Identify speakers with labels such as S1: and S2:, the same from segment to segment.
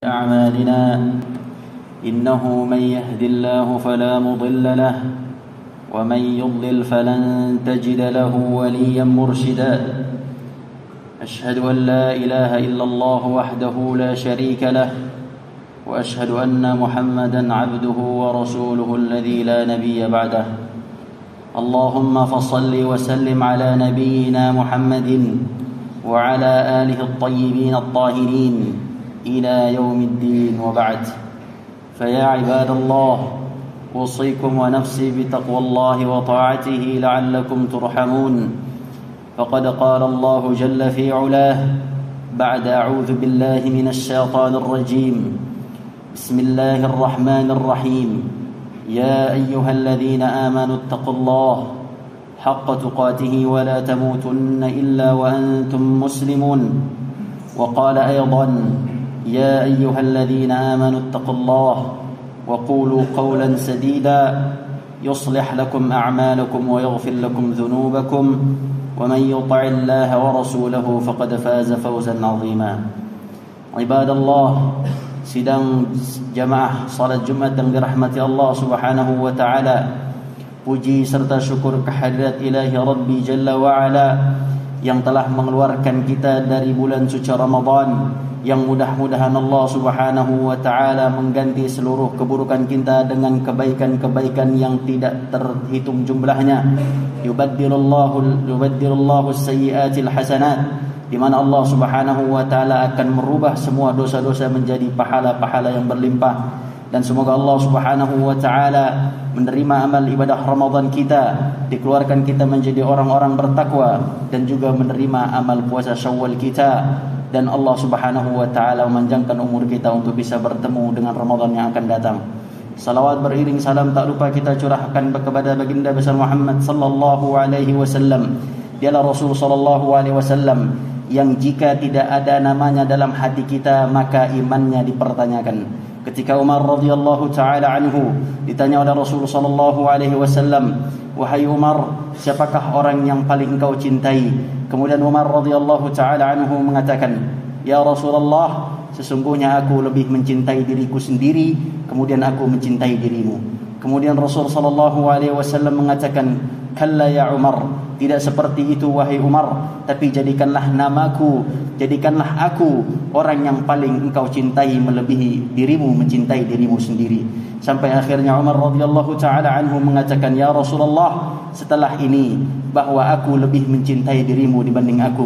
S1: أعمالنا إنه من يهد الله فلا مضل له ومن يضلل فلن تجد له وليا مرشدا أشهد أن لا إله إلا الله وحده لا شريك له وأشهد أن محمدا عبده ورسوله الذي لا نبي بعده اللهم فصل وسلم على نبينا محمد وعلى آله الطيبين الطاهرين إلى يوم الدين وبعد فيا عباد الله أوصيكم ونفسي بتقوى الله وطاعته لعلكم ترحمون فقد قال الله جل في علاه بعد أعوذ بالله من الشيطان الرجيم بسم الله الرحمن الرحيم يا أيها الذين آمنوا اتقوا الله حق تقاته ولا تموتن إلا وأنتم مسلمون وقال أيضا يا أيها الذين آمنوا اتقوا الله وقولوا قولا سديدا يصلح لكم أعمالكم ويغفر لكم ذنوبكم ومن يطع الله ورسوله فقد فاز فوزا عظيما عباد الله sidang jamaah salat Jumat yang dirahmati Allah Subhanahu wa taala. Puji serta syukur kehadirat Ilahi Rabbi Jalla wa Ala yang telah mengeluarkan kita dari bulan suci Ramadan, yang mudah-mudahan Allah Subhanahu wa taala mengganti seluruh keburukan kita dengan kebaikan-kebaikan yang tidak terhitung jumlahnya. Yubaddilullahu as-sayyi'atil hasanat, di mana Allah Subhanahu wa taala akan merubah semua dosa-dosa menjadi pahala-pahala yang berlimpah. Dan semoga Allah Subhanahu wa taala menerima amal ibadah Ramadan kita, dikeluarkan kita menjadi orang-orang bertakwa, dan juga menerima amal puasa Syawal kita, dan Allah Subhanahu wa taala memanjangkan umur kita untuk bisa bertemu dengan Ramadan yang akan datang. Salawat beriring salam tak lupa kita curahkan kepada baginda besar Muhammad sallallahu alaihi wasallam. Dialah Rasul sallallahu alaihi wasallam yang jika tidak ada namanya dalam hati kita maka imannya dipertanyakan. Ketika Umar radhiyallahu taala anhu ditanya oleh Rasul sallallahu alaihi wasallam, "Wahai Umar, siapakah orang yang paling engkau cintai?" Kemudian Umar radhiyallahu taala anhu mengatakan, "Ya Rasulullah, sesungguhnya aku lebih mencintai diriku sendiri, kemudian aku mencintai dirimu." Kemudian Rasul sallallahu alaihi wasallam mengatakan, "Kalla ya Umar, tidak seperti itu wahai Umar, tapi jadikanlah namaku, jadikanlah aku orang yang paling engkau cintai melebihi dirimu mencintai dirimu sendiri." Sampai akhirnya Umar radhiyallahu taala anhu mengatakan, "Ya Rasulullah, setelah ini bahwa aku lebih mencintai dirimu dibanding aku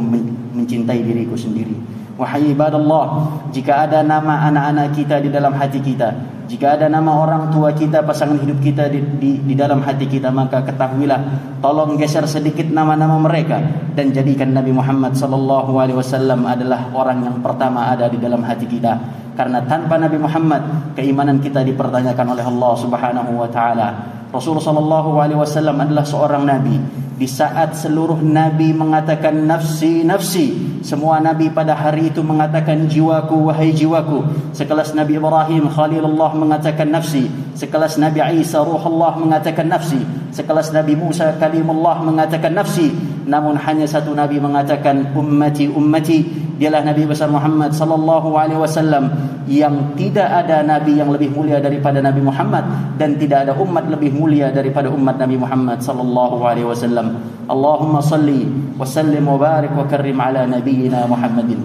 S1: mencintai diriku sendiri." Wahai ibadallah, jika ada nama anak-anak kita di dalam hati kita, jika ada nama orang tua kita, pasangan hidup kita di dalam hati kita, maka ketahuilah, tolong geser sedikit nama-nama mereka dan jadikan Nabi Muhammad sallallahu alaihi wasallam adalah orang yang pertama ada di dalam hati kita. Karena tanpa Nabi Muhammad, keimanan kita dipertanyakan oleh Allah Subhanahu wa taala. Rasulullah sallallahu alaihi wasallam adalah seorang nabi. Di saat seluruh nabi mengatakan nafsi nafsi, semua nabi pada hari itu mengatakan jiwaku wahai jiwaku. Sekelas Nabi Ibrahim Khalilullah mengatakan nafsi, sekelas Nabi Isa Ruhullah mengatakan nafsi, sekelas Nabi Musa Kalimullah mengatakan nafsi. Namun hanya satu nabi mengatakan ummati ummati. Dialah Nabi besar Muhammad sallallahu alaihi wasallam, yang tidak ada nabi yang lebih mulia daripada Nabi Muhammad, dan tidak ada umat lebih mulia daripada umat Nabi Muhammad sallallahu alaihi wasallam. Allahumma salli wa sallim wa barik wa karrim ala nabiyyina Muhammadin.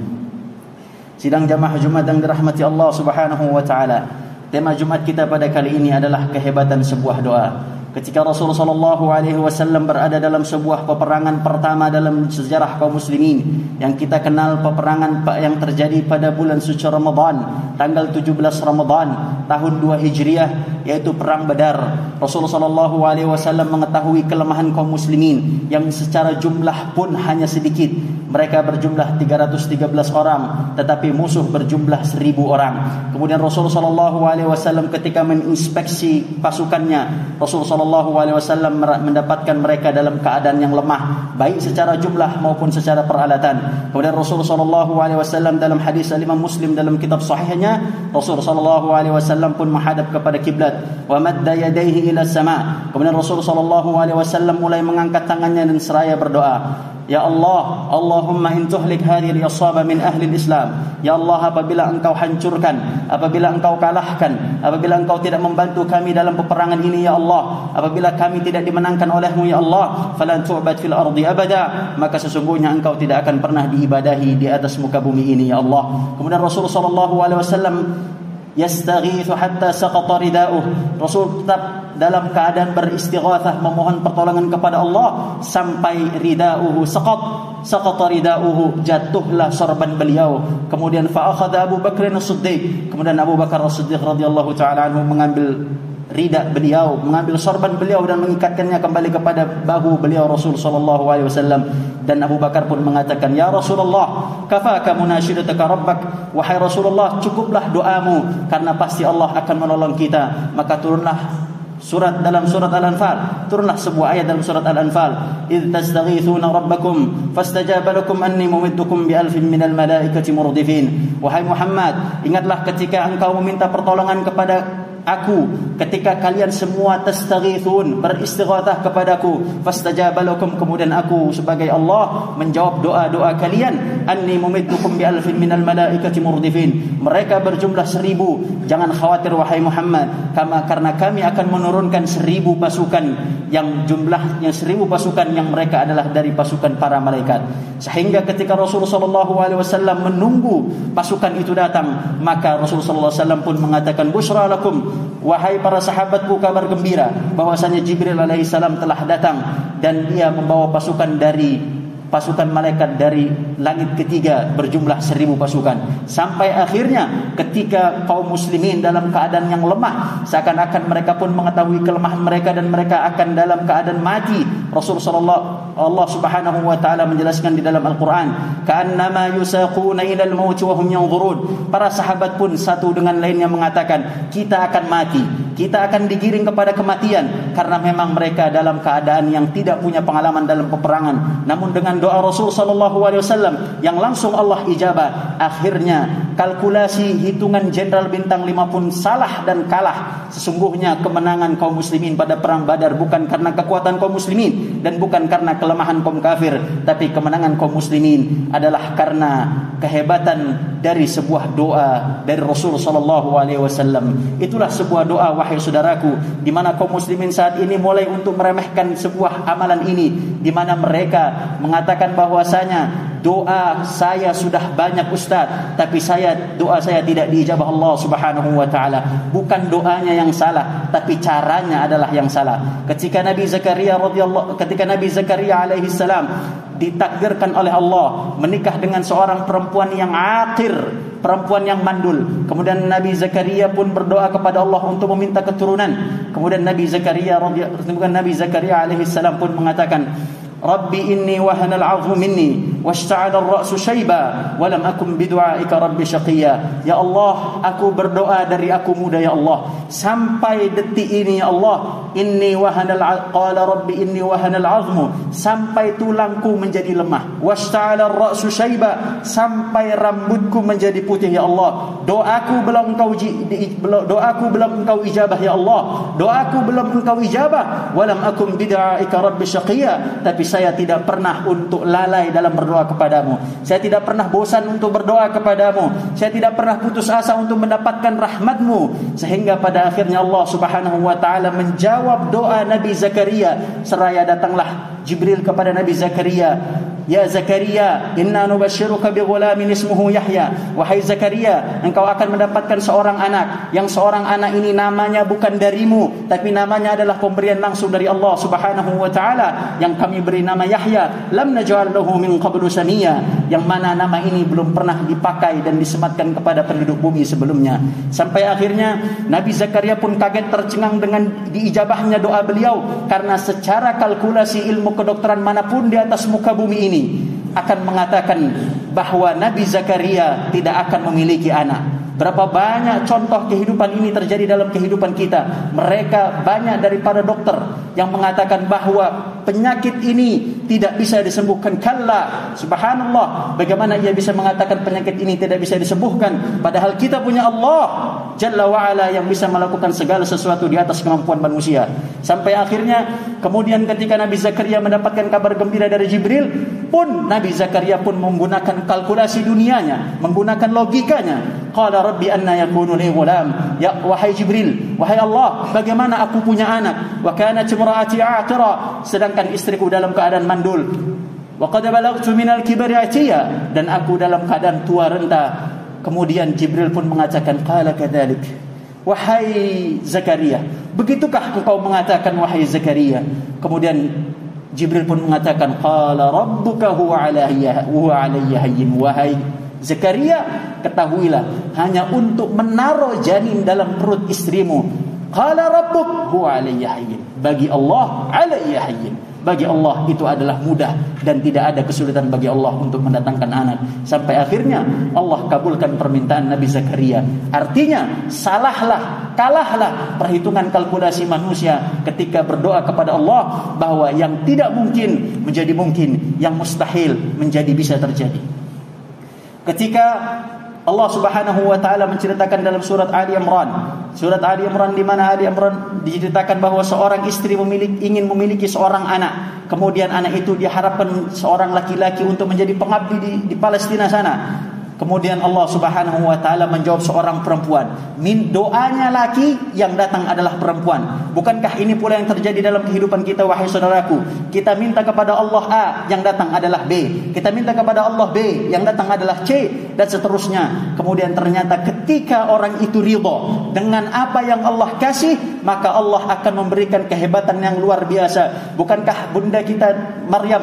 S1: Sidang jamaah Jumat yang dirahmati Allah Subhanahu wa taala. Tema Jumat kita pada kali ini adalah kehebatan sebuah doa. Ketika Rasulullah sallallahu alaihi wasallam berada dalam sebuah peperangan pertama dalam sejarah kaum muslimin, yang kita kenal peperangan yang terjadi pada bulan suci Ramadan, tanggal 17 Ramadan tahun 2 Hijriah, yaitu perang Badar. Rasulullah sallallahu alaihi wasallam mengetahui kelemahan kaum muslimin yang secara jumlah pun hanya sedikit. Mereka berjumlah 313 orang, tetapi musuh berjumlah 1000 orang. Kemudian Rasulullah sallallahu alaihi wasallam ketika menginspeksi pasukannya, Rasulullah sallallahu alaihi wasallam mendapatkan mereka dalam keadaan yang lemah, baik secara jumlah maupun secara peralatan. Kemudian Rasulullah sallallahu alaihi wasallam dalam hadis Imam Muslim dalam kitab sahihnya, Rasulullah sallallahu alaihi wasallam pun menghadap kepada kiblat, wa madda yadayhi ila sama. Kemudian Rasulullah sallallahu alaihi wasallam mulai mengangkat tangannya dan seraya berdoa. Ya Allah, Allahumma in tuhlik hadhihi al-isaba min ahli al-Islam. Ya Allah, apabila engkau hancurkan, apabila engkau kalahkan, apabila engkau tidak membantu kami dalam peperangan ini ya Allah, apabila kami tidak dimenangkan olehmu ya Allah, falan tu'bad fil ardi abada, maka sesungguhnya engkau tidak akan pernah diibadahi di atas muka bumi ini ya Allah. Kemudian Rasul sallallahu alaihi wasallam yastaghithu hatta saqata ridauh. Rasul tetap dalam keadaan beristighatsah, memohon pertolongan kepada Allah sampai ridauhu saqata ridauhu, jatuhlah sorban beliau. Kemudian fa akhadha Abu Bakr as-Siddiq, kemudian Abu Bakar as-Siddiq radhiyallahu taala anhu mengambil rida beliau, mengambil sorban beliau dan mengikatkannya kembali kepada bahu beliau Rasul sallallahu alaihi wasallam. Dan Abu Bakar pun mengatakan, "Ya Rasulullah, kafaka munasyidataka rabbak." Wahai Rasulullah, cukuplah doamu karena pasti Allah akan menolong kita. Maka turunlah dalam surat Al-Anfal, turunlah sebuah ayat dalam surat Al-Anfal, "Idz tastaghithuna rabbakum fastajaba lakum anni mumiddukum bi alfin minal malaikati murdifin." Wahai Muhammad, ingatlah ketika engkau meminta pertolongan kepada aku, ketika kalian semua tastaghithun, beristighatsah kepadaku, fastajaba lakum, kemudian aku sebagai Allah menjawab doa-doa kalian, anni mumiddukum bi alfin minal malaikati murdifin, mereka berjumlah 1000, jangan khawatir wahai Muhammad, karena kami akan menurunkan 1000 pasukan yang jumlahnya 1000 pasukan yang mereka adalah dari pasukan para malaikat. Sehingga ketika Rasulullah sallallahu alaihi wasallam menunggu pasukan itu datang, maka Rasulullah sallallahu alaihi wasallam pun mengatakan, "Busyra lakum, wahai para sahabatku, kabar gembira bahwasanya Jibril alaihi salam telah datang dan dia membawa pasukan malaikat dari langit ketiga berjumlah 1000 pasukan." Sampai akhirnya ketika kaum muslimin dalam keadaan yang lemah, seakan-akan mereka pun mengetahui kelemahan mereka dan mereka akan dalam keadaan mati, Allah Subhanahu wa taala menjelaskan di dalam Al-Qur'an, "Ka'annama yusaquna ilal maut wa hum yanzurun." Para sahabat pun satu dengan lainnya mengatakan, kita akan mati, kita akan digiring kepada kematian, karena memang mereka dalam keadaan yang tidak punya pengalaman dalam peperangan. Namun dengan doa Rasul sallallahu alaihi wasallam yang langsung Allah ijabah, akhirnya kalkulasi hitungan Jenderal Bintang 5 pun salah dan kalah. Sesungguhnya kemenangan kaum muslimin pada perang Badar bukan karena kekuatan kaum muslimin dan bukan karena kelemahan kaum kafir, tapi kemenangan kaum muslimin adalah karena kehebatan dari sebuah doa dari Rasul sallallahu alaihi wasallam. Itulah sebuah doa wahai saudaraku, di mana kaum muslimin saat ini mulai untuk meremehkan sebuah amalan ini, di mana mereka mengatakan bahwasanya doa saya sudah banyak ustaz, tapi doa saya tidak diijabah Allah Subhanahu wa taala. Bukan doanya yang salah, tapi caranya adalah yang salah. Ketika Nabi Zakaria alaihi salam ditakdirkan oleh Allah menikah dengan seorang perempuan yang aqir, perempuan yang mandul, kemudian Nabi Zakaria pun berdoa kepada Allah untuk meminta keturunan. Kemudian Nabi Zakaria alaihi salam pun mengatakan, "Rabbi inni wahana al-'azmu minni washta'ala ar-ra'su shayba wa lam akun bidu'aika rabbi syaqiyya." Ya Allah, aku berdoa dari aku muda ya Allah sampai detik ini ya Allah, qala rabbi inni wahana al-'azmu, sampai tulangku menjadi lemah, washta'ala ar-ra'su shayba, sampai rambutku menjadi putih ya Allah. Doaku belum engkau ijabah ya Allah, doaku belum engkau ijabah, wa lam akun bidu'aika rabbi syaqiyya, tapi saya tidak pernah untuk lalai dalam berdoa kepadamu. Saya tidak pernah bosan untuk berdoa kepadamu. Saya tidak pernah putus asa untuk mendapatkan rahmatmu. Sehingga pada akhirnya Allah Subhanahu wa taala menjawab doa Nabi Zakaria. Seraya datanglah Jibril kepada Nabi Zakaria, "Ya Zakaria, inna nubashiruka bi ghulamin ismuhu Yahya." Wahai Zakaria, engkau akan mendapatkan seorang anak, yang seorang anak ini namanya bukan darimu, tapi namanya adalah pemberian langsung dari Allah Subhanahu wa taala, yang kami beri nama Yahya. Lam naj'al lahu min qablu samiyya, yang mana nama ini belum pernah dipakai dan disematkan kepada penduduk bumi sebelumnya. Sampai akhirnya Nabi Zakaria pun kaget tercengang dengan diijabahnya doa beliau, karena secara kalkulasi ilmu kedokteran manapun di atas muka bumi ini akan mengatakan bahwa Nabi Zakaria tidak akan memiliki anak. Berapa banyak contoh kehidupan ini terjadi dalam kehidupan kita. Mereka banyak daripada dokter yang mengatakan bahwa penyakit ini tidak bisa disembuhkan. Kalla, subhanallah, bagaimana ia bisa mengatakan penyakit ini tidak bisa disembuhkan, padahal kita punya Allah Jalla wa'ala yang bisa melakukan segala sesuatu di atas kemampuan manusia. Sampai akhirnya kemudian ketika Nabi Zakaria mendapatkan kabar gembira dari Jibril pun, Nabi Zakaria pun menggunakan kalkulasi dunianya, menggunakan logikanya. Qala rabbi anna yakunu li ghulam, ya wahai Jibril, wahai Allah, bagaimana aku punya anak, wa kanat imraati aqira, sedangkan istriku dalam keadaan mandul, wa qad balaghtu minal kibri atiya, dan aku dalam keadaan tua renta. Kemudian Jibril pun mengatakan, qala kadzalik, wahai Zakaria, begitukah engkau mengatakan wahai Zakaria? Kemudian Jibril pun mengatakan, qala rabbuka huwa alayya hayyin, wahai Zakaria, ketahuilah hanya untuk menaruh janin dalam perut istrimu. Qala rabbuk huwa alayya hayyin, bagi Allah alayya hayyin, bagi Allah itu adalah mudah dan tidak ada kesulitan bagi Allah untuk mendatangkan anak. Sampai akhirnya Allah kabulkan permintaan Nabi Zakaria. Artinya kalahlah perhitungan kalkulasi manusia ketika berdoa kepada Allah bahwa yang tidak mungkin menjadi mungkin, yang mustahil menjadi bisa terjadi. Ketika Allah Subhanahu wa taala menceritakan dalam surat Ali Imran, di mana Ali Imran diceritakan bahwa seorang istri ingin memiliki seorang anak, kemudian anak itu diharapkan seorang laki-laki untuk menjadi pengabdi di Palestina sana. Kemudian Allah Subhanahu wa taala menjawab seorang perempuan. Doanya laki, yang datang adalah perempuan. Bukankah ini pula yang terjadi dalam kehidupan kita, wahai saudaraku? Kita minta kepada Allah A, yang datang adalah B. Kita minta kepada Allah B, yang datang adalah C, dan seterusnya. Kemudian ternyata ketika orang itu ridha dengan apa yang Allah kasih, maka Allah akan memberikan kehebatan yang luar biasa. Bukankah bunda kita Maryam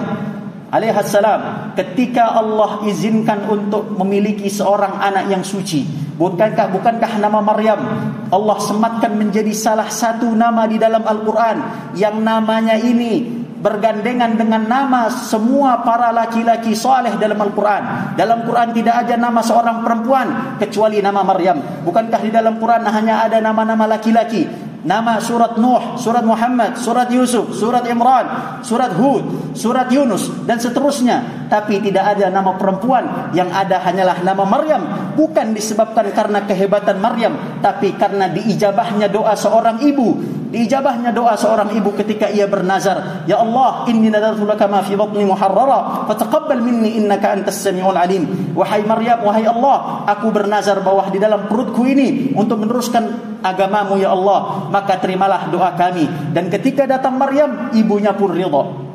S1: alaihissalam, ketika Allah izinkan untuk memiliki seorang anak yang suci, bukankah nama Maryam Allah sematkan menjadi salah satu nama di dalam Al-Quran yang namanya ini bergandengan dengan nama semua para laki-laki saleh dalam Al-Quran. Dalam Quran tidak ada nama seorang perempuan kecuali nama Maryam. Bukankah di dalam Quran hanya ada nama-nama laki-laki? Nama surat Nuh, surat Muhammad, surat Yusuf, surat Imran, surat Hud, surat Yunus, dan seterusnya. Tapi tidak ada nama perempuan, yang ada hanyalah nama Maryam. Bukan disebabkan karena kehebatan Maryam, tapi karena diijabahnya doa seorang ibu. Diijabahnya doa seorang ibu ketika ia bernazar, ya Allah, inni nadartu laka ma fi batni muharrara fataqabbal minni innaka antas samiul alim. Wahai Maryam, wahai Allah, aku bernazar bahwa di dalam perutku ini untuk meneruskan agamamu ya Allah, maka terimalah doa kami. Dan ketika datang Maryam, ibunya pun ridha.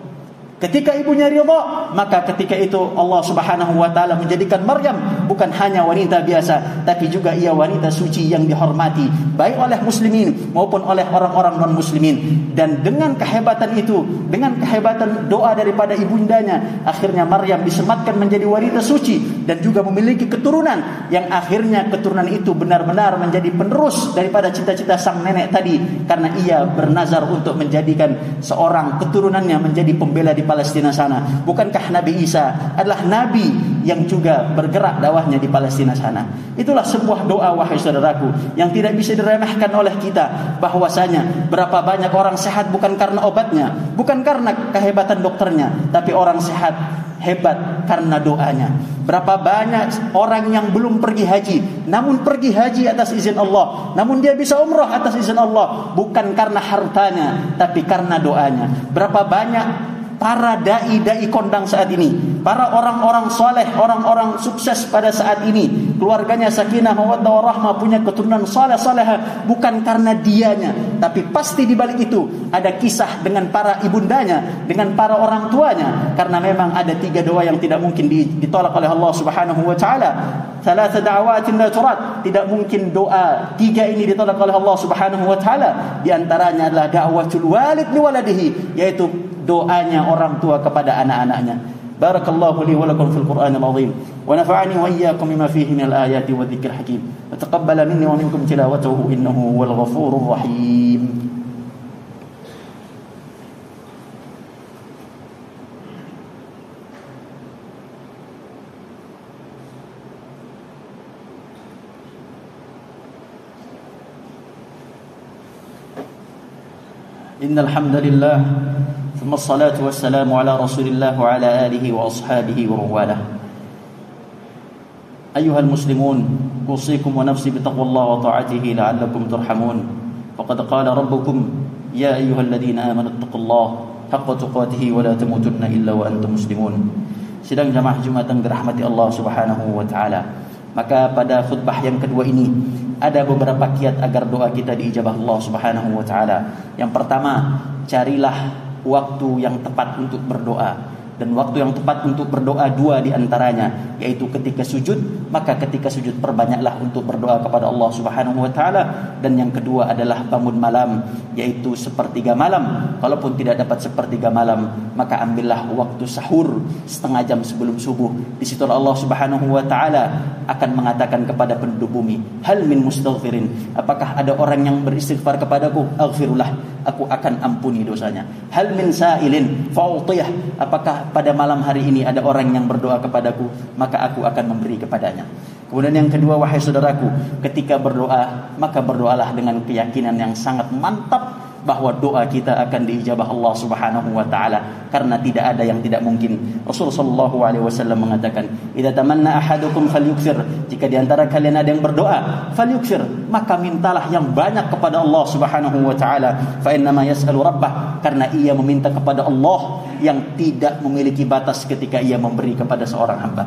S1: Ketika ibunya ridha, maka ketika itu Allah Subhanahu wa taala menjadikan Maryam bukan hanya wanita biasa, tapi juga ia wanita suci yang dihormati baik oleh muslimin maupun oleh orang-orang non-muslimin. Dan dengan kehebatan itu, dengan kehebatan doa daripada ibundanya, akhirnya Maryam disematkan menjadi wanita suci dan juga memiliki keturunan yang akhirnya keturunan itu benar-benar menjadi penerus daripada cita-cita sang nenek tadi, karena ia bernazar untuk menjadikan seorang keturunannya menjadi pembela di Palestina sana. Bukankah Nabi Isa adalah nabi yang juga bergerak dakwahnya di Palestina sana? Itulah sebuah doa, wahai saudaraku, yang tidak bisa diremehkan oleh kita. Bahwasanya berapa banyak orang sehat bukan karena obatnya, bukan karena kehebatan dokternya, tapi orang sehat hebat karena doanya. Berapa banyak orang yang belum pergi haji, namun pergi haji atas izin Allah, namun dia bisa umrah atas izin Allah, bukan karena hartanya, tapi karena doanya. Berapa banyak para dai-dai kondang saat ini, para orang-orang soleh, orang-orang sukses pada saat ini, keluarganya sakinah, mawaddah, warahmah, punya keturunan soleh-solehah, bukan karena dianya, tapi pasti di balik itu ada kisah dengan para ibundanya, dengan para orang tuanya. Karena memang ada 3 doa yang tidak mungkin ditolak oleh Allah Subhanahu wa taala. Thalatha da'awatin la turad, tidak mungkin doa 3 ini ditolak oleh Allah Subhanahu wa taala. Di antaranya adalah da'watul walid li waladihi, yaitu doanya orang tua kepada anak-anaknya. Barakallahu li wa lakum fil Qur'anil azim wa nafa'ani wa iyyakum bima fihi minal ayati wa dzikril hakim. Wa taqabbala minni wa minkum tilawatahu innahu huwal ghafurur rahim. Innal hamdalillah ثم الصلاة والسلام على رسول الله وعلى آله وأصحابه ومواله. أيها المسلمون، أوصيكم ونفسي بتقوى الله وطاعته لعلكم ترحمون. فقد قال ربكم: يا أيها الذين آمنوا اتقوا الله حق تقاته ولا تموتن إلا وأنتم مسلمون. Sidang jamaah Jumat yang dirahmati Allah Subhanahu wa taala. Maka pada khutbah yang kedua ini ada beberapa kiat agar doa kita diijabah Allah Subhanahu wa taala. Yang pertama, carilah waktu yang tepat untuk berdoa. Dan waktu yang tepat untuk berdoa dua di antaranya, yaitu ketika sujud. Maka ketika sujud perbanyaklah untuk berdoa kepada Allah Subhanahu wa taala. Dan yang kedua adalah bangun malam, yaitu sepertiga malam. Kalaupun tidak dapat sepertiga malam, maka ambillah waktu sahur setengah jam sebelum subuh. Di situ Allah Subhanahu wa taala akan mengatakan kepada penduduk bumi, hal min mustaghfirin, apakah ada orang yang beristighfar kepadaku? Aghfirullah, aku akan ampuni dosanya. Hal min sa'ilin fa'utiyah, apakah pada malam hari ini ada orang yang berdoa kepadaku, maka aku akan memberi kepadanya. Kemudian yang kedua, wahai saudaraku, ketika berdoa, maka berdoalah dengan keyakinan yang sangat mantap bahwa doa kita akan diijabah Allah Subhanahu wa taala, karena tidak ada yang tidak mungkin. Rasulullah sallallahu alaihi wasallam mengatakan, "Idza tamanna ahadukum falyukthir." Jika di antara kalian ada yang berdoa, falyukthir, maka mintalah yang banyak kepada Allah Subhanahu wa taala. Fa inna ma yas'alu rabbah, karena ia meminta kepada Allah yang tidak memiliki batas ketika ia memberi kepada seorang hamba.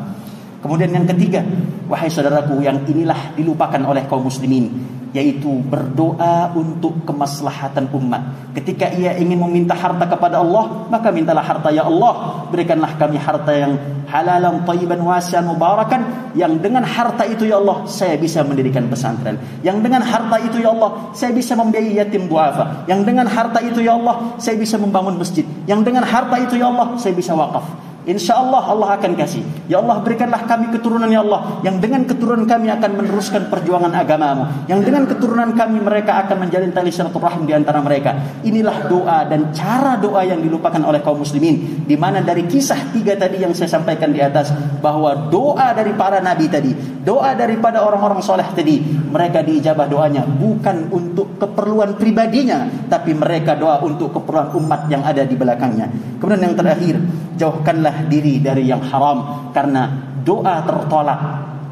S1: Kemudian yang ketiga, wahai saudaraku, yang inilah dilupakan oleh kaum muslimin, yaitu berdoa untuk kemaslahatan umat. Ketika ia ingin meminta harta kepada Allah, maka mintalah harta, ya Allah, berikanlah kami harta yang halalan, thayyiban, wasi'an, mubarakan, yang dengan harta itu ya Allah saya bisa mendirikan pesantren, yang dengan harta itu ya Allah saya bisa membiayai yatim duafa, yang dengan harta itu ya Allah saya bisa membangun masjid, yang dengan harta itu ya Allah saya bisa wakaf. InsyaAllah Allah akan kasih. Ya Allah, berikanlah kami keturunan ya Allah, yang dengan keturunan kami akan meneruskan perjuangan agamamu, yang dengan keturunan kami mereka akan menjalin tali silaturahim di antara mereka. Inilah doa dan cara doa yang dilupakan oleh kaum muslimin, di mana dari kisah tiga tadi yang saya sampaikan di atas, bahwa doa dari para nabi tadi, doa daripada orang-orang soleh tadi, mereka diijabah doanya bukan untuk keperluan pribadinya, tapi mereka doa untuk keperluan umat yang ada di belakangnya. Kemudian yang terakhir, jauhkanlah diri dari yang haram, karena doa tertolak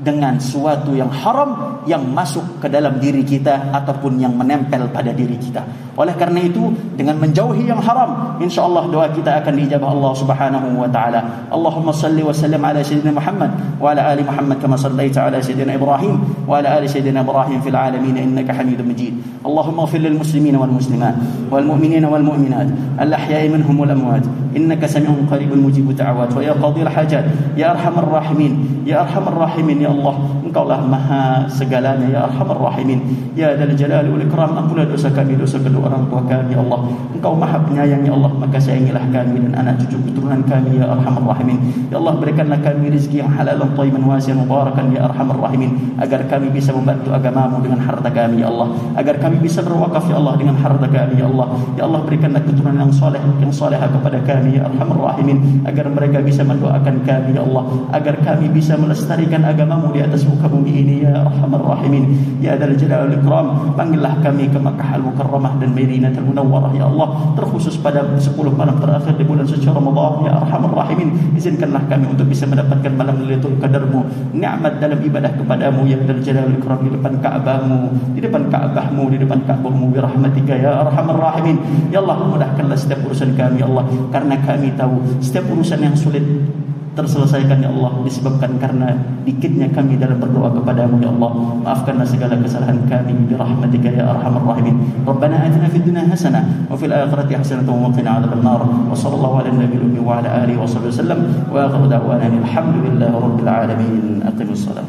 S1: dengan suatu yang haram yang masuk ke dalam diri kita ataupun yang menempel pada diri kita. Oleh karena itu, dengan menjauhi yang haram, insyaallah doa kita akan diijabah Allah Subhanahu wa taala. Allahumma salli wa sallim ala sayyidina Muhammad wa ala ali Muhammad kama sallaita ala sayyidina Ibrahim wa ala ali sayyidina Ibrahim fil alamin innaka Hamidum Majid. Allahumma ighfir lil muslimina wal muslimat wal mu'minina wal mu'minat al ahya'i minhum wal amwat innaka sami'un qaribun mujibud da'awat wa ya qadhil hajat ya arhamar rahimin ya arhamar rahimin. Ya Allah, Engkaulah maha segalanya, ya arhamar rahimin, ya dzal jalali wal ikram. Ampunilah dosa kami, dosa kedua orang tua kami, ya Allah. Engkau maha penyayang, ya Allah, maka sayangilah kami dan anak cucu keturunan kami, ya arhamar rahimin. Ya Allah, berikanlah kami rezeki yang halal, thayyiban, wasi'an, mubarakan, ya arhamar rahimin, agar kami bisa membantu agamamu dengan harta kami, ya Allah, agar kami bisa berwakaf, ya Allah, dengan harta kami, ya Allah. Ya Allah, berikanlah keturunan yang soleh, yang soleha kepada kami, ya arhamar rahimin, agar mereka bisa mendoakan kami, ya Allah, agar kami bisa melestarikan agamamu di atas muka bumi ini, ya arhamar rahimin, ya dzal jalali wal ikram. Panggillah kami ke Makkah al-Mukarramah dan Madinatul Munawwarah, ya Allah, terkhusus pada 10 malam terakhir di bulan suci Ramadan, ya arhamar rahimin. Izinkanlah kami untuk bisa mendapatkan malam Lailatul Qadarmu, nikmat dalam ibadah kepadamu, ya dzal jalali wal ikram, di depan Ka'bahmu, di depan Ka'bahmu, di depan Ka'bahmu, bi rahmatika ya arhamar rahimin. Ya Allah, mudahkanlah setiap urusan kami, ya Allah, karena kami tahu setiap urusan yang sulit terselesaikan, ya Allah, disebabkan karena dikitnya kami dalam berdoa kepadamu, ya Allah. Maafkanlah segala kesalahan kami bi rahmatika ya arhamar rahimin. Rabbana atina fid dunya hasanah wa fil akhirati hasanah wa qina adzaban nar. Wa sallallahu ala nabiyil ummi wa ala alihi wa sahbihi wasallam wa akhiru da'wana alhamdulillahi rabbil alamin. Aqimus salam.